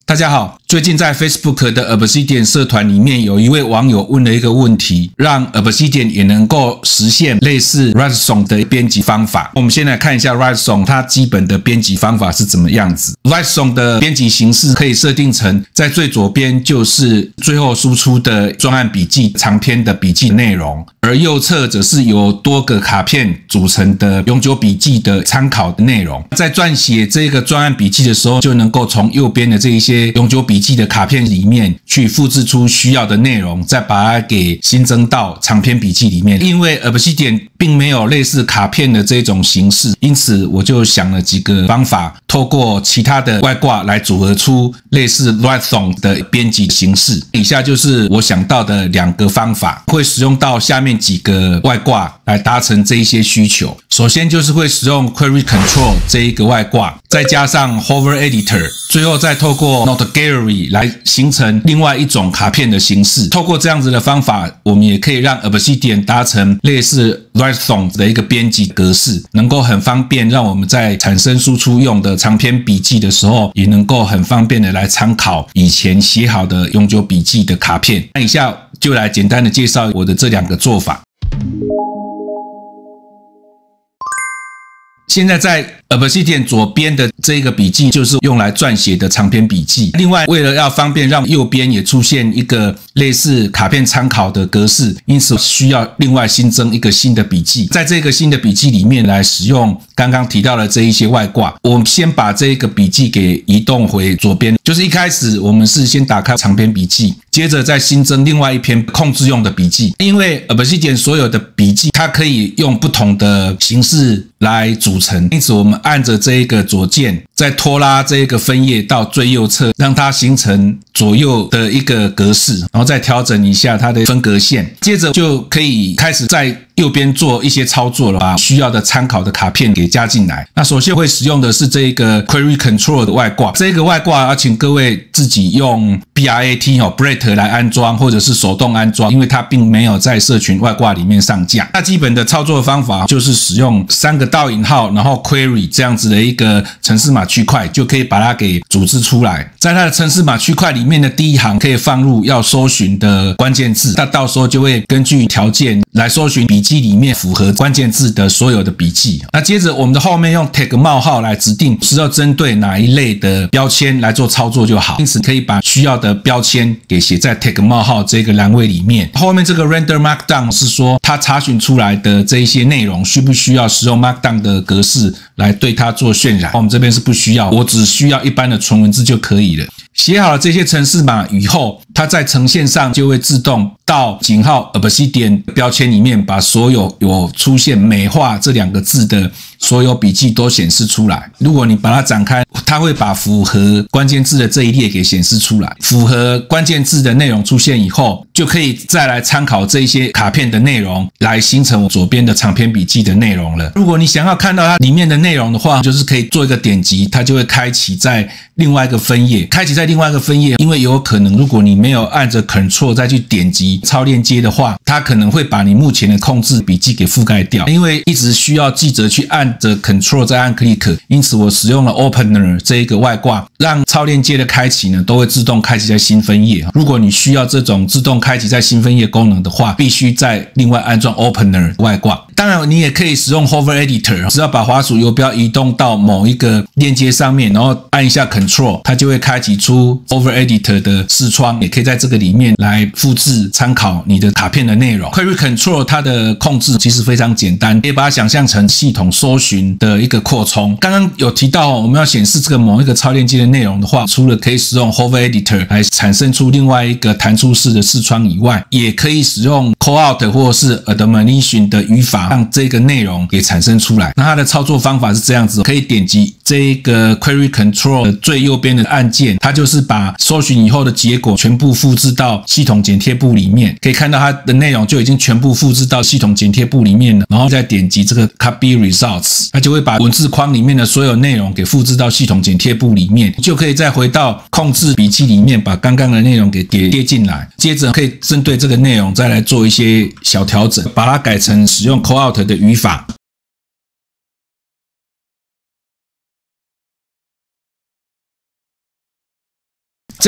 大家好，最近在 Facebook 的 Obsidian 社团里面，有一位网友问了一个问题，让 Obsidian 也能够实现类似 Writesong 的编辑方法。我们先来看一下 Writesong 它基本的编辑方法是怎么样子。Writesong 的编辑形式可以设定成，在最左边就是最后输出的专案笔记长篇的笔记内容，而右侧则是由多个卡片组成的永久笔记的参考的内容。在撰写这个专案笔记的时候，就能够从右边的这一些永久笔记的卡片里面去复制出需要的内容，再把它给新增到长篇笔记里面。因为 Obsidian 并没有类似卡片的这种形式，因此我就想了几个方法，透过其他的外挂来组合出类似 Writesong 的编辑形式。以下就是我想到的2个方法，会使用到下面几个外挂来达成这一些需求。首先就是会使用 Query Control 这一个外挂，再加上 Hover Editor， 最后再透过 Note Gallery 来形成另外一种卡片的形式。透过这样子的方法，我们也可以让 Obsidian 达成类似 Writesong 的一个编辑格式，能够很方便让我们在产生输出用的长篇笔记的时候，也能够很方便的来参考以前写好的永久笔记的卡片。那以下就来简单的介绍我的这2个做法。现在在 Obsidian 左边的这个笔记就是用来撰写的长篇笔记。另外，为了要方便让右边也出现一个类似卡片参考的格式，因此需要另外新增一个新的笔记。在这个新的笔记里面来使用刚刚提到的这一些外挂。我们先把这个笔记给移动回左边，就是一开始我们是先打开长篇笔记，接着再新增另外一篇控制用的笔记。因为 Obsidian 所有的笔记它可以用不同的形式来组成，因此我们按着这一个左键，再拖拉这一个分页到最右侧，让它形成左右的一个格式，然后再调整一下它的分隔线，接着就可以开始在右边做一些操作了，把需要的参考的卡片给加进来。那首先会使用的是这个 Query Control 的外挂，这个外挂要请各位自己用 BRAT 来安装，或者是手动安装，因为它并没有在社群外挂里面上架。那基本的操作方法就是使用3个倒引号，然后 Query 这样子的一个程式码区块，就可以把它给组织出来。在它的程式码区块里面的第一行可以放入要搜寻的关键字，那到时候就会根据条件来搜寻笔记里面符合关键字的所有的笔记。那接着我们的后面用 tag 冒号来指定是要针对哪一类的标签来做操作就好，因此可以把需要的标签给写在 tag 冒号这个栏位里面。后面这个 render markdown 是说它查询出来的这一些内容需不需要使用 markdown 的格式来对它做渲染。我们这边是不需要，我只需要一般的纯文字就可以了。写好了这些程式码以后，它在呈现上就会自动到井号 Obsidian 标签里面，把所有有出现美化这2个字的所有笔记都显示出来。如果你把它展开，它会把符合关键字的这一列给显示出来。符合关键字的内容出现以后，就可以再来参考这一些卡片的内容，来形成我左边的长篇笔记的内容了。如果你想要看到它里面的内容的话，就是可以做一个点击，它就会开启在另外一个分页。开启在另外一个分页，因为有可能如果你没有按着 Ctrl 再去点击超链接的话，它可能会把你目前的控制笔记给覆盖掉。因为一直需要记者去按着 Ctrl 再按 Click， 因此我使用了 Opener 这一个外挂，让超链接的开启呢都会自动开启在新分页。如果你需要这种自动开启在新分页功能的话，必须再另外安装 Opener 外挂。当然你也可以使用 Hover Editor， 只要把滑鼠游标移动到某一个链接上面，然后按一下 Ctrl， 它就会开启出 Hover Editor 的视窗，也可以在这个里面来复制参考你的卡片的内容。Query Control 它的控制其实非常简单，可以把它想象成系统搜寻的一个扩充。刚刚有提到我们要显示这个某一个超链接的内容的话，除了可以使用 Hover Editor 来产生出另外一个弹出式的视窗以外，也可以使用 Callout 或者是 Admonition 的语法让这个内容给产生出来。那它的操作方法是这样子，可以点击这个 Query Control 的最右边的按键，它就是把搜寻以后的结果全部复制到系统剪贴簿里面。可以看到它的内容就已经全部复制到系统剪贴簿里面了，然后再点击这个 Copy Results， 它就会把文字框里面的所有内容给复制到系统剪贴簿里面，就可以再回到控制笔记里面把刚刚的内容给贴进来。接着可以针对这个内容再来做一些小调整，把它改成使用 Callout 的语法。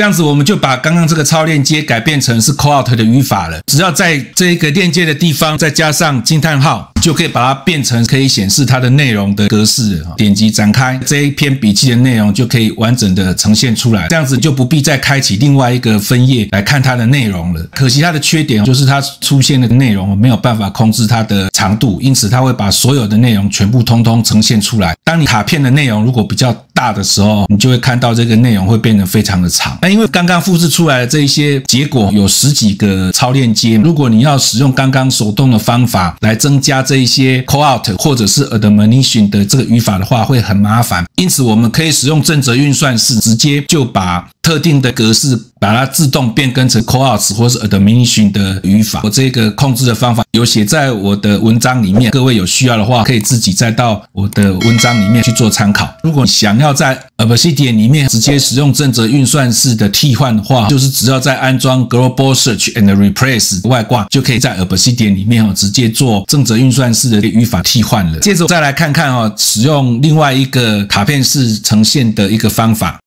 这样子我们就把刚刚这个超链接改变成是 call out 的语法了。只要在这个链接的地方再加上惊叹号，就可以把它变成可以显示它的内容的格式。点击展开，这一篇笔记的内容就可以完整的呈现出来。这样子就不必再开启另外一个分页来看它的内容了。可惜它的缺点就是它出现的内容没有办法控制它的长度，因此它会把所有的内容全部通通呈现出来。当你卡片的内容如果比较大的时候，你就会看到这个内容会变得非常的长。那因为刚刚复制出来的这一些结果有10几个超链接，如果你要使用刚刚手动的方法来增加这一些 call out 或者是 admonition 的这个语法的话，会很麻烦。因此我们可以使用正则运算式，直接就把特定的格式把它自动变更成 call outs 或是 admonition 的语法。我这个控制的方法有写在我的文章里面，各位有需要的话可以自己再到我的文章里面去做参考。如果你想要在 Obsidian 里面直接使用正则运算式的替换的话，就是只要在安装 Global Search and Replace 外挂，就可以在 Obsidian 里面直接做正则运算式的语法替换了。接着再来看看使用另外一个卡片式呈现的一个方法。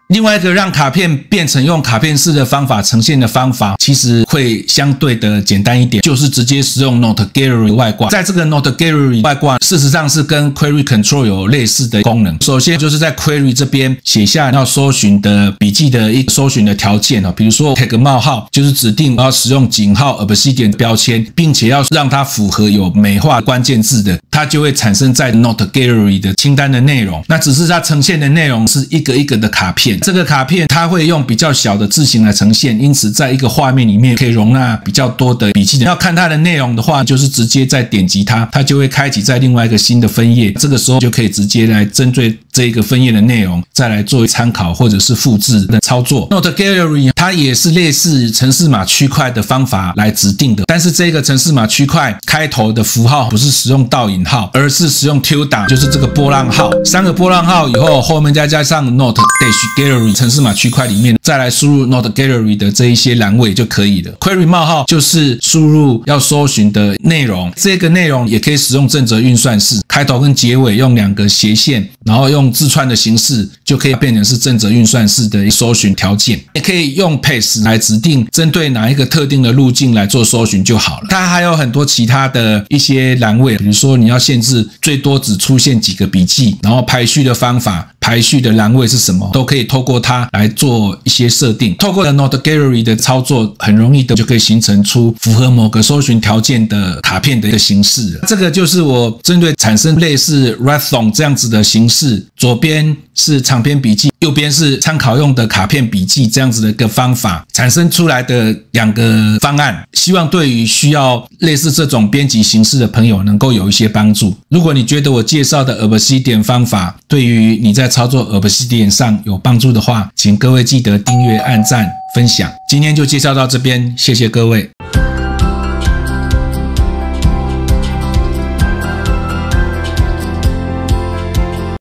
另外一个让卡片变成用卡片式的方法呈现的方法，其实会相对的简单一点，就是直接使用 Note Gallery 外挂。在这个 Note Gallery 外挂，事实上是跟 Query Control 有类似的功能。首先就是在 Query 这边写下要搜寻的笔记的一个搜寻的条件，比如说 tag 冒号，就是指定要使用井号 Obsidian 标签，并且要让它符合有美化关键字的，它就会产生在 Note Gallery 的清单的内容。那只是它呈现的内容是一个一个的卡片。这个卡片它会用比较小的字型来呈现，因此在一个画面里面可以容纳比较多的笔记。要看它的内容的话，就是直接再点击它，它就会开启在另外一个新的分页。这个时候就可以直接来针对这个分页的内容再来做参考或者是复制的操作。Note Gallery 它也是类似程式码区块的方法来指定的，但是这个程式码区块开头的符号不是使用倒引号，而是使用 tilde， 就是这个波浪号。3个波浪号以后，后面再加上 Note Gallery 程式码区块里面，再来输入 Note Gallery 的这一些栏位就可以了。Query 冒号就是输入要搜寻的内容，这个内容也可以使用正则运算式，开头跟结尾用2个斜线，然后用字串的形式就可以变成是正则运算式的搜寻条件。也可以用 path 来指定针对哪一个特定的路径来做搜寻就好了。它还有很多其他的一些栏位，比如说你要限制最多只出现几个笔记，然后排序的方法，排序的栏位是什么，都可以透过它来做一些设定。透过 Note Gallery 的操作，很容易的就可以形成出符合某个搜寻条件的卡片的一个形式。这个就是我针对产生类似 Rathon 这样子的形式，左边是长篇笔记，右边是参考用的卡片笔记这样子的一个方法产生出来的2个方案，希望对于需要类似这种编辑形式的朋友能够有一些帮助。如果你觉得我介绍的 Obsidian 方法对于你在操作 Obsidian 上有帮助的话，请各位记得订阅、按赞、分享。今天就介绍到这边，谢谢各位。